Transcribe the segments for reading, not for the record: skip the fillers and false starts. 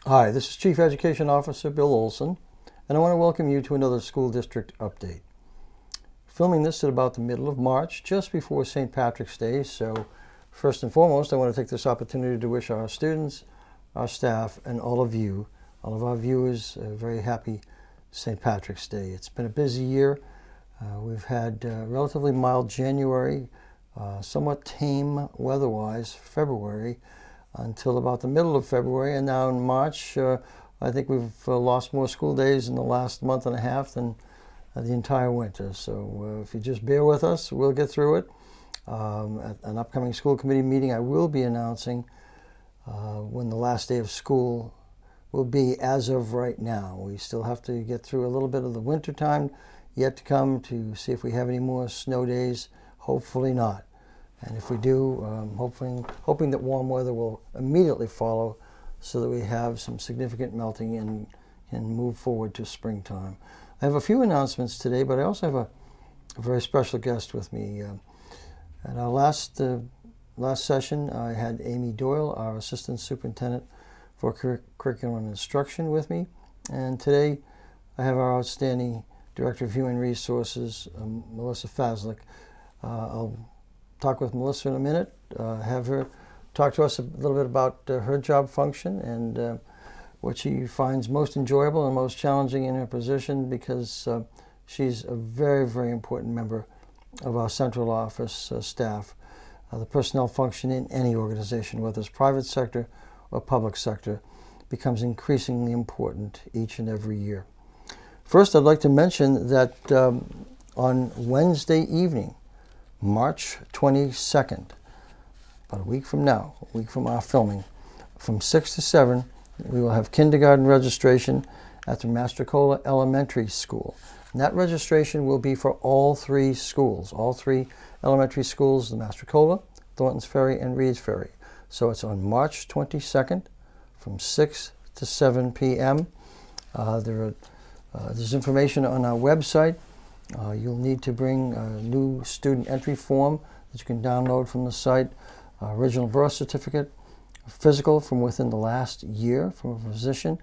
Hi, this is Chief Education Officer Bill Olsen, and I want to welcome you to another school district update. Filming this at about the middle of March, just before St. Patrick's Day, so first and foremost, I want to take this opportunity to wish our students, our staff, and all of you, all of our viewers, a very happy St. Patrick's Day. It's been a busy year. We've had a relatively mild January, somewhat tame weather-wise February, until about the middle of February, and now in March, I think we've lost more school days in the last month and a half than the entire winter. So if you just bear with us, we'll get through it. At an upcoming school committee meeting, I will be announcing when the last day of school will be as of right now. We still have to get through a little bit of the winter time yet to come to see if we have any more snow days. Hopefully not. And if we do, hoping that warm weather will immediately follow so that we have some significant melting and can move forward to springtime. I have a few announcements today, but I also have a very special guest with me. At our last session, I had Amy Doyle, our Assistant Superintendent for Curriculum and Instruction, with me. And today, I have our outstanding Director of Human Resources, Melissa Fazlic. I'll talk with Melissa in a minute, have her talk to us a little bit about her job function and what she finds most enjoyable and most challenging in her position, because she's a very, very important member of our central office staff. The personnel function in any organization, whether it's private sector or public sector, becomes increasingly important each and every year. First, I'd like to mention that on Wednesday evening, March 22nd, about a week from now, a week from our filming, from 6 to 7, we will have kindergarten registration at the Mastrocola Elementary School. And that registration will be for all three schools, all three elementary schools, the Mastrocola, Thornton's Ferry, and Reed's Ferry. So it's on March 22nd from 6 to 7 p.m. There's information on our website. You'll need to bring a new student entry form that you can download from the site, original birth certificate, a physical from within the last year from a physician,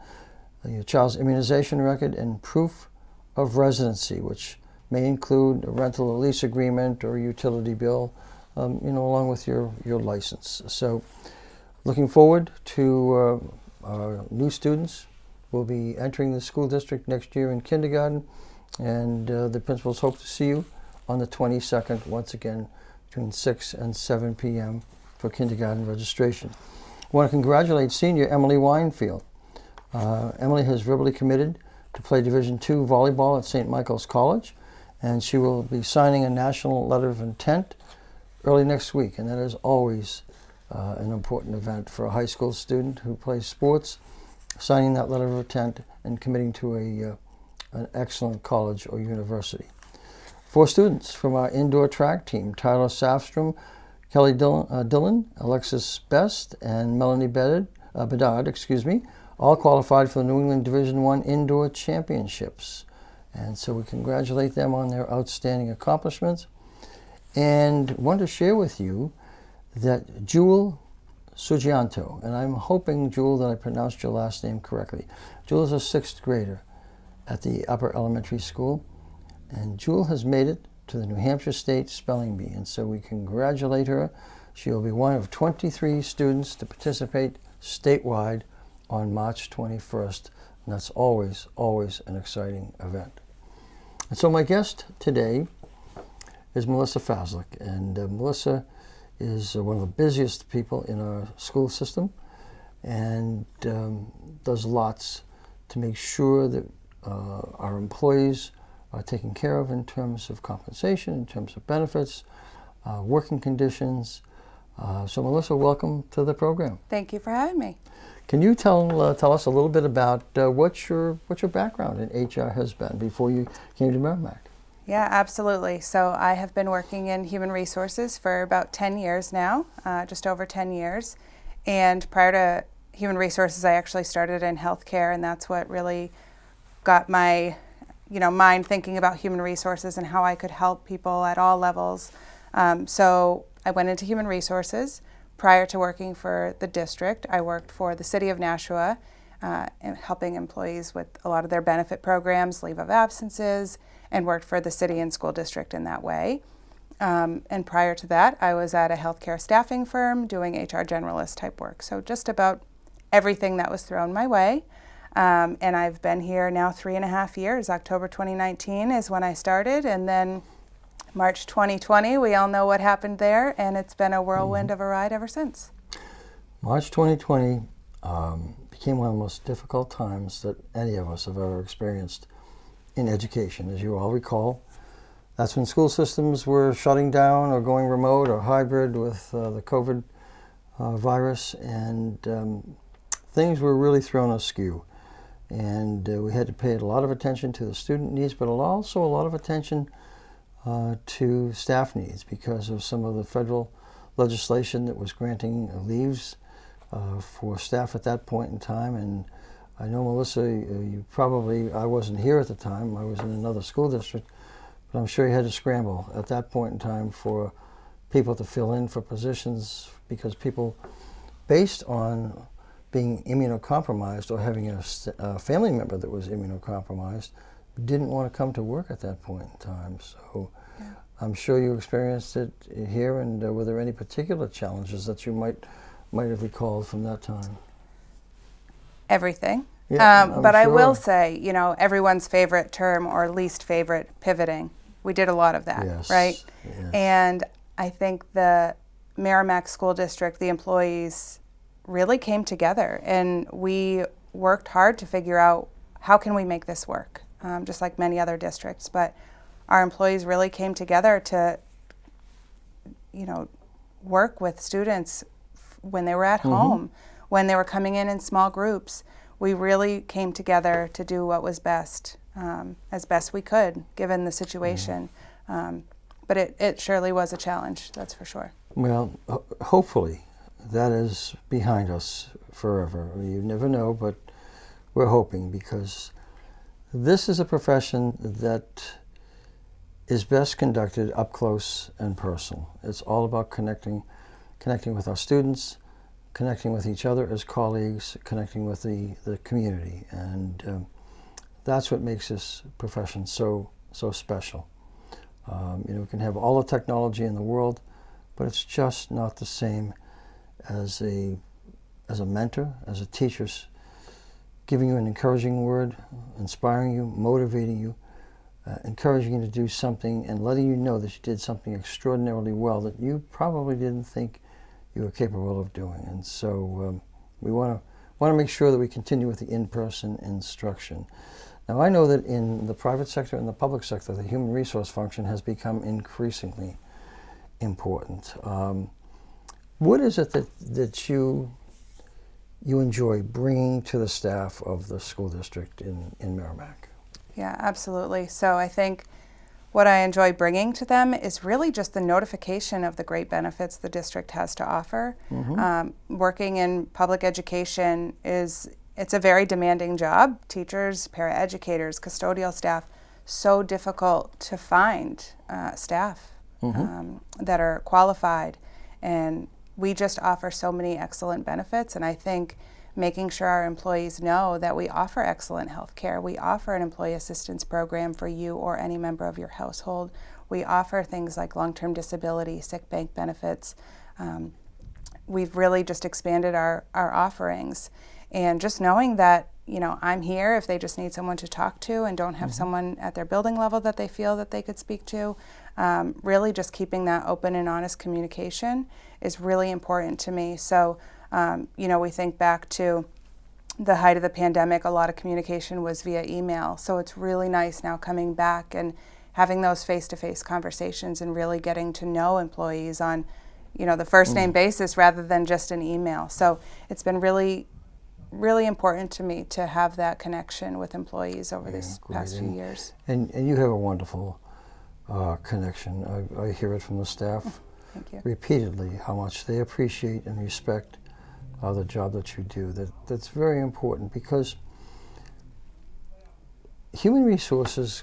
your child's immunization record, and proof of residency, which may include a rental or lease agreement or a utility bill, along with your license. So looking forward to our new students. We'll be entering the school district next year in kindergarten. And the principals hope to see you on the 22nd, once again, between 6 and 7 p.m. for kindergarten registration. I want to congratulate senior Emily Winefield. Emily has verbally committed to play Division II volleyball at St. Michael's College, and she will be signing a national letter of intent early next week, and that is always an important event for a high school student who plays sports, signing that letter of intent and committing to an excellent college or university. 4 students from our indoor track team, Tyler Safstrom, Kelly Dillon, Alexis Best, and Melanie Bedard, all qualified for the New England Division I Indoor Championships. And so we congratulate them on their outstanding accomplishments. And want to share with you that Jewel Sugianto, and I'm hoping, Jewel, that I pronounced your last name correctly. Jewel is a 6th grader at the upper elementary school, and Jewel has made it to the New Hampshire State Spelling Bee, and so we congratulate her. She will be one of 23 students to participate statewide on March 21st, and that's always, always an exciting event. And so my guest today is Melissa Fazlic, and Melissa is one of the busiest people in our school system and does lots to make sure that our employees are taken care of in terms of compensation, in terms of benefits, working conditions. So Melissa, welcome to the program. Thank you for having me. Can you tell us a little bit about what your background in HR has been before you came to Merrimack? Yeah, absolutely. So I have been working in human resources for about 10 years now, just over 10 years. And prior to human resources, I actually started in healthcare, and that's what really got my mind thinking about human resources and how I could help people at all levels. So I went into human resources. Prior to working for the district, I worked for the city of Nashua, helping employees with a lot of their benefit programs, leave of absences, and worked for the city and school district in that way. And prior to that, I was at a healthcare staffing firm doing HR generalist type work. So just about everything that was thrown my way. And I've been here now 3.5 years. October 2019 is when I started, and then March 2020, we all know what happened there, and it's been a whirlwind of a ride ever since. March 2020 became one of the most difficult times that any of us have ever experienced in education. As you all recall, that's when school systems were shutting down or going remote or hybrid with the COVID virus, and things were really thrown askew. And we had to pay a lot of attention to the student needs, but also a lot of attention to staff needs because of some of the federal legislation that was granting leaves for staff at that point in time. And I know, Melissa, I wasn't here at the time, I was in another school district, but I'm sure you had to scramble at that point in time for people to fill in for positions because people, based on being immunocompromised or having a family member that was immunocompromised, didn't want to come to work at that point in time. So yeah. I'm sure you experienced it here, and were there any particular challenges that you might have recalled from that time? Everything. Yeah, but sure. I will say, everyone's favorite term or least favorite, pivoting. We did a lot of that, yes, right? Yes. And I think the Merrimack School District, the employees really came together, and we worked hard to figure out how can we make this work. Just like many other districts, but our employees really came together to, work with students when they were at home, when they were coming in small groups. We really came together to do what was best, as best we could, given the situation. But it surely was a challenge, that's for sure. Well, hopefully that is behind us forever. You never know, but we're hoping, because this is a profession that is best conducted up close and personal. It's all about connecting with our students, connecting with each other as colleagues, connecting with the community, and that's what makes this profession so special. We can have all the technology in the world, but it's just not the same as a mentor, as a teacher, giving you an encouraging word, inspiring you, motivating you, encouraging you to do something, and letting you know that you did something extraordinarily well that you probably didn't think you were capable of doing. And so we want to make sure that we continue with the in-person instruction. Now, I know that in the private sector and the public sector, the human resource function has become increasingly important. What is it that you enjoy bringing to the staff of the school district in Merrimack? Yeah, absolutely. So I think what I enjoy bringing to them is really just the notification of the great benefits the district has to offer. Working in public education it's a very demanding job. Teachers, paraeducators, custodial staff, so difficult to find staff that are qualified. And we just offer so many excellent benefits, and I think making sure our employees know that we offer excellent health care. We offer an employee assistance program for you or any member of your household. We offer things like long-term disability, sick bank benefits. We've really just expanded our offerings. And just knowing that, I'm here if they just need someone to talk to and don't have someone at their building level that they feel that they could speak to, really just keeping that open and honest communication is really important to me. So, we think back to the height of the pandemic, a lot of communication was via email. So it's really nice now coming back and having those face-to-face conversations and really getting to know employees on, the first name basis rather than just an email. So it's been really important to me to have that connection with employees over these past few years. And you have a wonderful connection. I hear it from the staff Thank you. Repeatedly how much they appreciate and respect the job that you do. That's very important, because human resources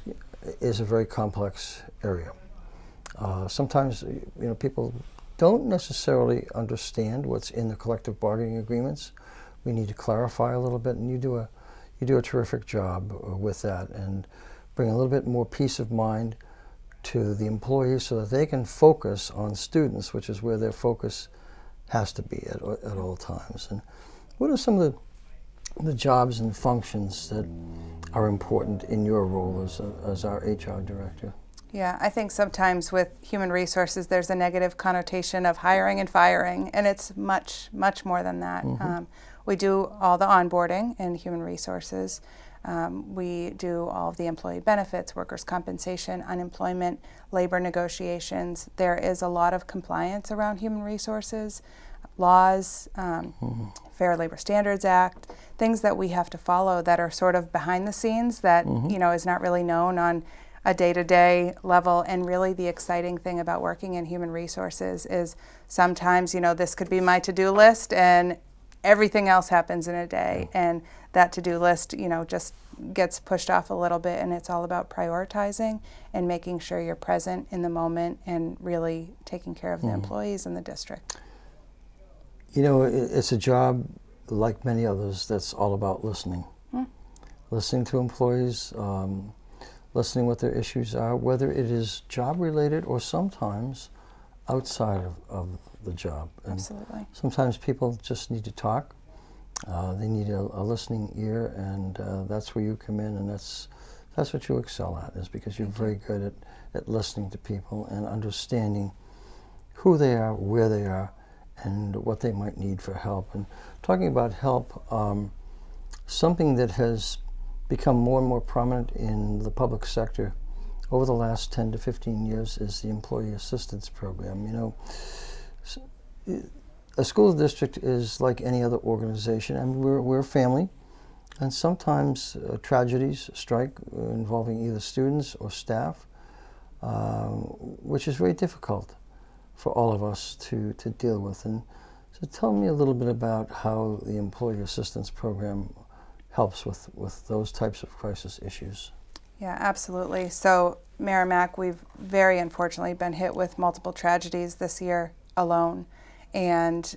is a very complex area. Sometimes, people don't necessarily understand what's in the collective bargaining agreements. We need to clarify a little bit, and you do a terrific job with that, and bring a little bit more peace of mind to the employees so that they can focus on students, which is where their focus has to be at all times. And what are some of the jobs and functions that are important in your role as our HR director? Yeah, I think sometimes with human resources, there's a negative connotation of hiring and firing, and it's much, much more than that. We do all the onboarding in human resources. We do all of the employee benefits, workers' compensation, unemployment, labor negotiations. There is a lot of compliance around human resources, laws, Fair Labor Standards Act, things that we have to follow that are sort of behind the scenes that is not really known on a day-to-day level. And really the exciting thing about working in human resources is sometimes, this could be my to-do list and everything else happens in a day. And that to-do list, just gets pushed off a little bit, and it's all about prioritizing and making sure you're present in the moment and really taking care of the employees in the district. It's a job like many others that's all about listening. Listening to employees, listening what their issues are, whether it is job-related or sometimes outside of the job. And Absolutely. sometimes people just need to talk. They need a listening ear, and that's where you come in, and that's what you excel at, is because you're very good at listening to people and understanding who they are, where they are, and what they might need for help. And talking about help, something that has become more and more prominent in the public sector over the last 10 to 15 years is the Employee Assistance Program. A school district is like any other organization, and we're a family, and sometimes tragedies strike involving either students or staff, which is very difficult for all of us to deal with. And so tell me a little bit about how the Employee Assistance Program helps with those types of crisis issues. Yeah, absolutely. So Merrimack, we've very unfortunately been hit with multiple tragedies this year alone. And,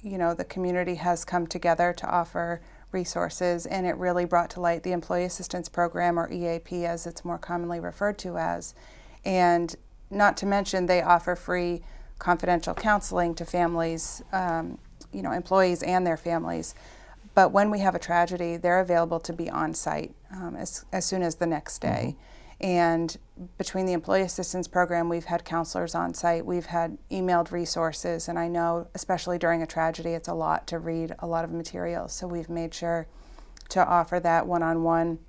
the community has come together to offer resources, and it really brought to light the Employee Assistance Program, or EAP as it's more commonly referred to as. And not to mention, they offer free confidential counseling to families, employees and their families. But when we have a tragedy, they're available to be on site as soon as the next day. And between the Employee Assistance Program, we've had counselors on site, we've had emailed resources, and I know, especially during a tragedy, it's a lot to read, a lot of materials. So we've made sure to offer that one-on-one,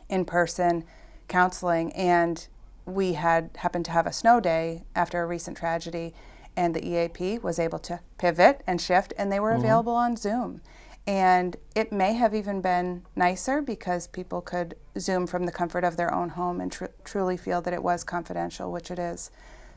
in-person counseling. And we happened to have a snow day after a recent tragedy, and the EAP was able to pivot and shift, and they were available on Zoom. And it may have even been nicer because people could Zoom from the comfort of their own home and truly feel that it was confidential, which it is.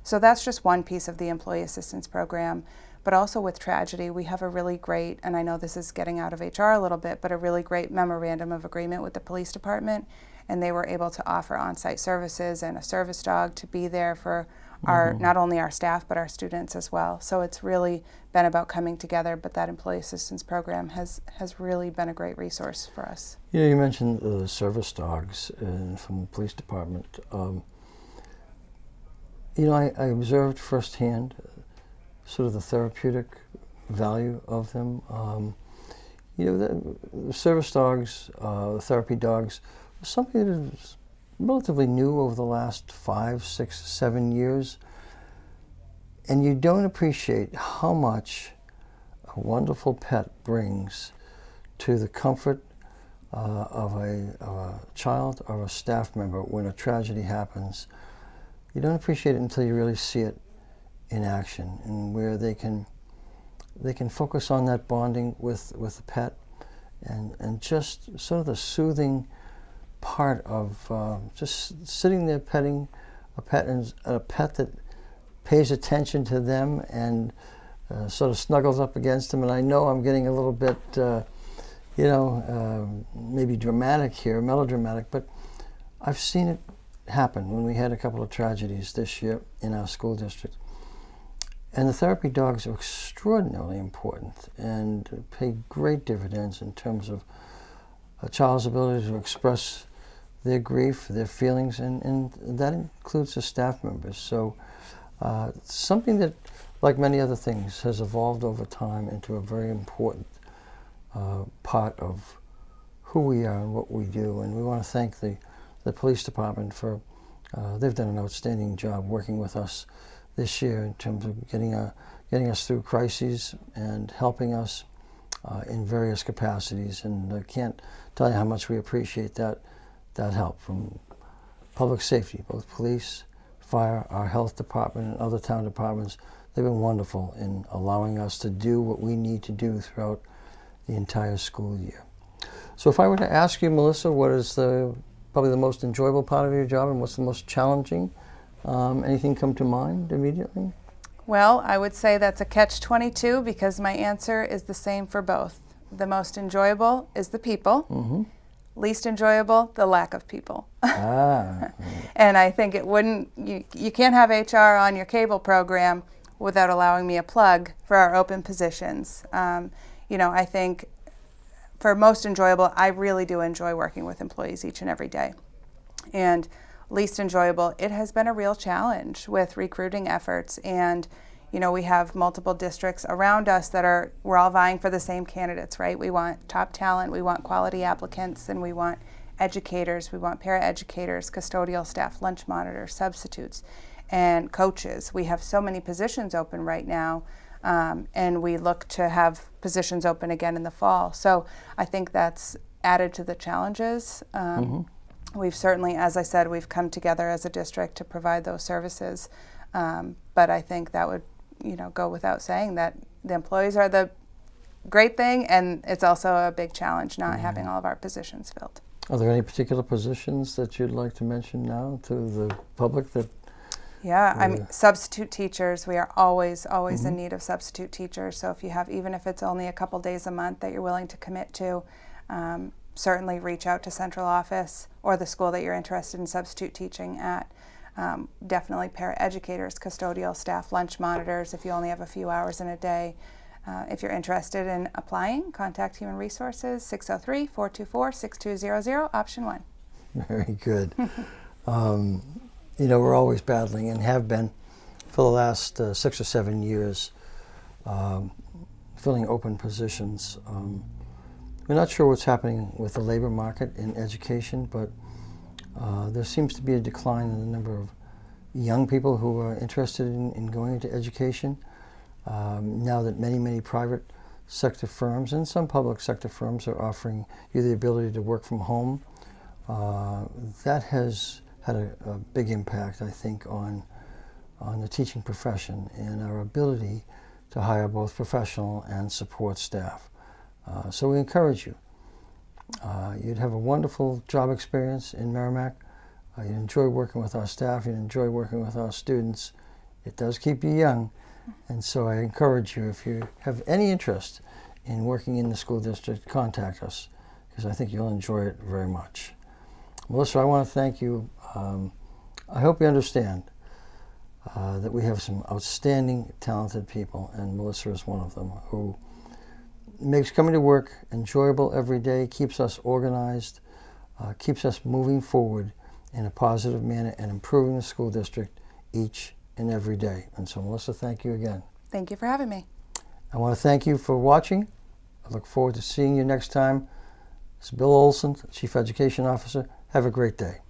So that's just one piece of the Employee Assistance Program. But also with tragedy, we have a really great, and I know this is getting out of HR a little bit, but a really great memorandum of agreement with the police department. And they were able to offer on-site services and a service dog to be there for not only our staff, but our students as well. So it's really been about coming together, but that Employee Assistance Program has really been a great resource for us. You mentioned the service dogs from the police department. I observed firsthand sort of the therapeutic value of them. The service dogs, therapy dogs, was something that is relatively new over the last 5, 6, 7 years, and you don't appreciate how much a wonderful pet brings to the comfort of a child or a staff member when a tragedy happens. You don't appreciate it until you really see it in action, and where they can focus on that bonding with the pet, and just sort of the soothing part of just sitting there petting a pet, and a pet that pays attention to them and sort of snuggles up against them. And I know I'm getting a little bit, maybe dramatic here, melodramatic, but I've seen it happen when we had a couple of tragedies this year in our school district. And the therapy dogs are extraordinarily important and pay great dividends in terms of a child's ability to express their grief, their feelings, and that includes the staff members. So something that, like many other things, has evolved over time into a very important part of who we are and what we do. And we want to thank the police department for, they've done an outstanding job working with us this year in terms of getting us through crises and helping us in various capacities. And I can't tell you how much we appreciate that help from public safety, both police, fire, our health department, and other town departments. They've been wonderful in allowing us to do what we need to do throughout the entire school year. So if I were to ask you, Melissa, what is probably the most enjoyable part of your job and what's the most challenging, anything come to mind immediately? Well, I would say that's a catch-22 because my answer is the same for both. The most enjoyable is the people. Mm-hmm. Least enjoyable, the lack of people. And I think it wouldn't, you can't have HR on your cable program without allowing me a plug for our open positions. I think for most enjoyable, I really do enjoy working with employees each and every day. And least enjoyable, it has been a real challenge with recruiting efforts. And we have multiple districts around us that we're all vying for the same candidates, right? We want top talent, we want quality applicants, and we want educators, we want paraeducators, custodial staff, lunch monitors, substitutes, and coaches. We have so many positions open right now, and we look to have positions open again in the fall. So I think that's added to the challenges. We've certainly, as I said, we've come together as a district to provide those services, but I think that would go without saying that the employees are the great thing, and it's also a big challenge not having all of our positions filled. Are there any particular positions that you'd like to mention now to the public that? Yeah, I mean, substitute teachers, we are always in need of substitute teachers. So if you have, even if it's only a couple days a month that you're willing to commit to, certainly reach out to central office or the school that you're interested in substitute teaching at. Definitely paraeducators, custodial staff, lunch monitors if you only have a few hours in a day. If you're interested in applying, contact Human Resources, 603-424-6200, option 1. Very good. We're always battling and have been for the last 6 or 7 years filling open positions. We're not sure what's happening with the labor market in education, but there seems to be a decline in the number of young people who are interested in going into education. Now that many private sector firms and some public sector firms are offering you the ability to work from home, that has had a big impact, I think, on the teaching profession and our ability to hire both professional and support staff. So we encourage you. You'd have a wonderful job experience in Merrimack. You'd enjoy working with our staff. You'd enjoy working with our students. It does keep you young. And so I encourage you, if you have any interest in working in the school district, contact us, because I think you'll enjoy it very much. Melissa, I want to thank you. I hope you understand that we have some outstanding, talented people, and Melissa is one of them, who makes coming to work enjoyable every day, keeps us organized, keeps us moving forward in a positive manner and improving the school district each and every day. And so, Melissa, thank you again. Thank you for having me. I want to thank you for watching. I look forward to seeing you next time. This is Bill Olsen, Chief Education Officer. Have a great day.